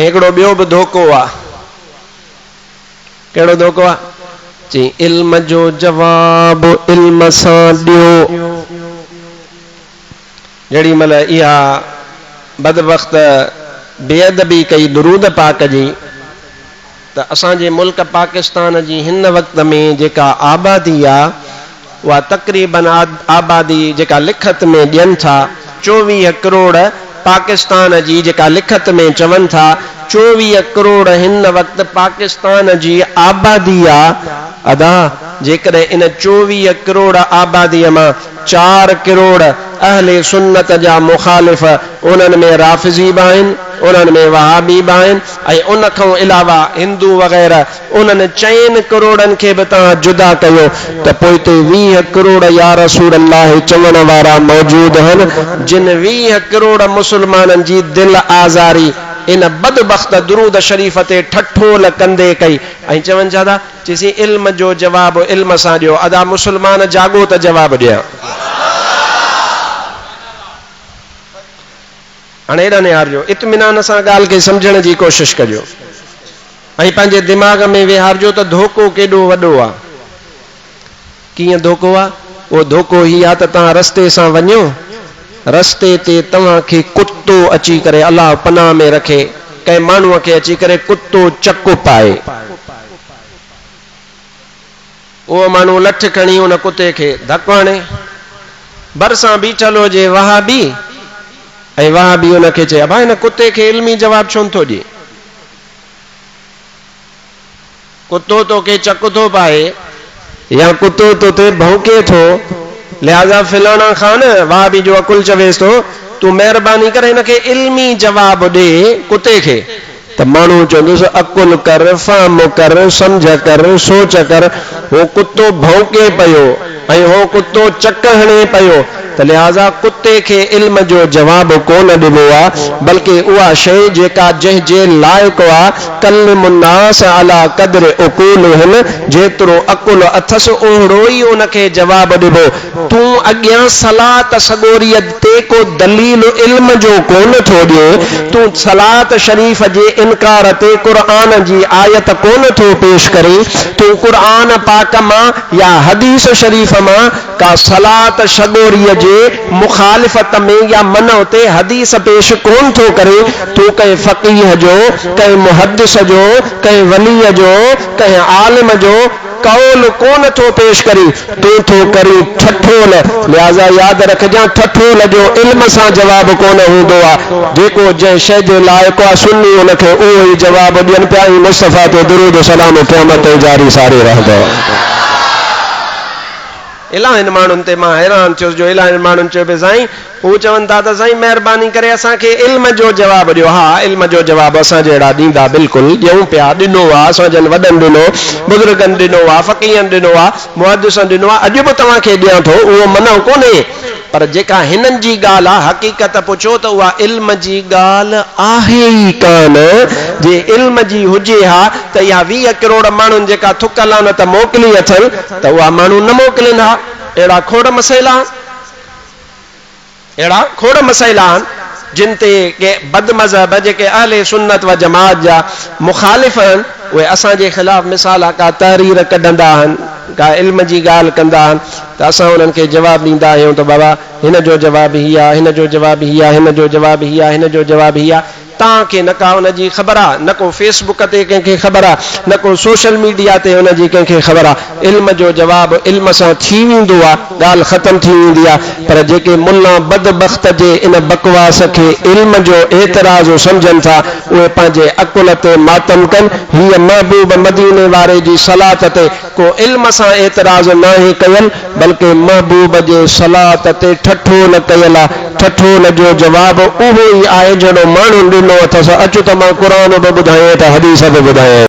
हिकिड़ो ॿियो बि धोखो आहे। कहिड़ो धोखो आहे? चई इल्म जो जवाब इल्म सां ॾियो। जेड़ी महिल इहा बदबख्त बेअदबी कई दुरूद पाक जी, त असांजे मुल्क पाकिस्तान जी हिन वक़्त में जेका आबादी आहे उहा तक़रीबन आबादी जेका लिखत में ॾियनि था 24 करोड़ पाकिस्तान जी, जेका लिखत में चवनि था 24 करोड़ हिन वक़्त पाकिस्तान जी आबादी आहे। अदा जेकॾहिं इन 24 करोड़ आबादीअ मां 4 करोड़ अहले सुन्नत जा मुखालिफ़, उन्हनि में राफ़िज़ी बि आहिनि, उन्हनि में वहाबी बि आहिनि, ऐं उन खां अलावा हिंदू वग़ैरह, उन्हनि 4 करोड़नि खे बि तव्हां जुदा कयो त पोइ हिते 20 करोड़ या रसूल अल्लाह चवण वारा मौजूद आहिनि, जिन 20 करोड़ मुसलमाननि जी दिल आज़ारी इन बदबख्त दुरूद शरीफ ते ठठोल कंदे कई। ऐं चवनि छा था? चइसी इल्म जो जवाब इल्म सां ॾियो। अदा मुसलमान जागो त जवाब ॾियां। हाणे हेॾा निहारजो, इत्मीनान सां ॻाल्हि खे सम्झण जी कोशिश कजो ऐं पंहिंजे दिमाग़ में विहारजो त धोखो केॾो वॾो आहे। कीअं धोखो आहे? उहो धोखो ही आहे त तव्हां रस्ते सां वञो, रस्ते ते तव्हांखे कुतो अची करे, अलाह पनाह में रखे, कंहिं माण्हूअ खे अची करे कुतो चक पाए, उहो माण्हू लठ खणी उन कुते खे धक हणे, भरिसां बीठल हुजे वहाबी, ऐं वहाबी उनखे चए भाई हिन कुते खे इल्मी जवाब छो नथो ॾिए? कुतो तोखे चक थो पाए या कुतो तोते भौंके थो, लिहाज़ा फिलाना खान वहाबी जो अकुल चवेस थो तूं महिरबानी करे हिनखे इल्मी जवाब ॾे कुते खे। त माण्हू चवंदुसि अकुल कर, फ़हम कर, सम्झ कर, सोच कर। वो कुतो भौंके पियो ऐं हो कुतो चक हणे पियो, त लिहाज़ा कुते खे इल्म जो जवाब कोन ॾिनो आहे, बल्कि उहा शइ जेका जंहिंजे लाइक़ु आहे, कल्लिमुन्नास अला क़द्रि उक़ूलिहिम, जेतिरो अकुल अथसि ओहिड़ो ई उनखे जवाब ॾिबो। तूं अॻियां सलात सगोरीअ ते को दलील इल्म जो कोन थो ॾिए, तूं सलात शरीफ़ जे इनकार ते क़ुरान जी आयत कोन थो पेश करे, तूं क़ुरान पाक मां या हदीस शरीफ़ मां का सलात शगोरीअ जे मुखालिफत में या मनो ते हदीस पेश कोन थो करे। तू कंहिं फ़क़ीह जो, कंहिं मुहद्दिस जो, कंहिं वलीअ जो, कंहिं आलिम जो कौल कोन थो पेश करी, तू थो करी ठठोल। लिहाज़ा यादि रखजां, ठठोल जो इल्म सां जवाब कोन हूंदो आहे। जेको जंहिं शइ जे लाइक़ु आहे सुन्नी उनखे उहो ई जवाब ॾियनि पिया। ऐं मुस्तफ़ा ते दुरूद सलाम क़यामत जारी सारे रहंदो। इलाही माण्हुनि ते मां हैरान थियो जो इलाही माण्हुनि चयो पिए साईं, हू चवनि था त साईं महिरबानी करे असांखे इल्म जो जवाब ॾियो। हा, इल्म जो जवाब असां जहिड़ा ॾींदा बिल्कुलु ॾियूं पिया, ॾिनो आहे असांजनि वॾनि ॾिनो, बुज़ुर्गनि ॾिनो आहे, फ़क़ीहनि ॾिनो आहे, मुहद्दिसनि ॾिनो आहे, अॼु बि तव्हांखे ॾियां थो, उहो मनो कोन्हे। पर जेका हिननि जी ॻाल्हि आहे हक़ीक़त पुछो त उहा इल्म जी ॻाल्हि आहे ई कान। जे इल्म जी हुजे हा त इहा 20 करोड़ माण्हुनि जेका थुकल आहिनि त मोकिली अथनि, त उहा माण्हू न मोकिलीनि हा। अहिड़ा खोड़ मसइला आहिनि जिन ते के बदमज़हब जेके अहले सुन्नत व जमात जा मुखालिफ़ आहिनि, उहे असांजे ख़िलाफ़ मिसाल का तहरीर कढंदा आहिनि, का इल्म जी ॻाल्हि कंदा आहिनि, त असां उन्हनि खे जवाबु ॾींदा आहियूं त बाबा हिन जो जवाबु हीअ आहे, हिन जो जवाबु हीअ आहे, हिन जो जवाबु हीअ आहे, हिन जो जवाबु हीअ आहे। तव्हांखे न का उन जी ख़बर आहे, न को फेसबुक ते कंहिंखे ख़बर आहे, न को सोशल मीडिया ते उन जी कंहिंखे ख़बर आहे। इल्म जो जवाबु इल्म सां थी वेंदो आहे, ॻाल्हि ख़तमु थी वेंदी आहे। पर जेके मुल्ला बदबख्त जे इन बकवास खे इल्म जो एतिराज़ सम्झनि था, उहे पंहिंजे अकुल ते मातम कनि। हीअ महबूब मदीने वारे जी सलात ते को इल्म सां एतिराज़ नाहे कयल, बल्कि महबूब जे सलात ते ठठोल कयल आहे। ठठोल जो जवाबु उहो ई आहे जहिड़ो माण्हू ॾिनो अथसि। अचु त मां क़ुरान बि ॿुधायां त हदीस बि ॿुधायां।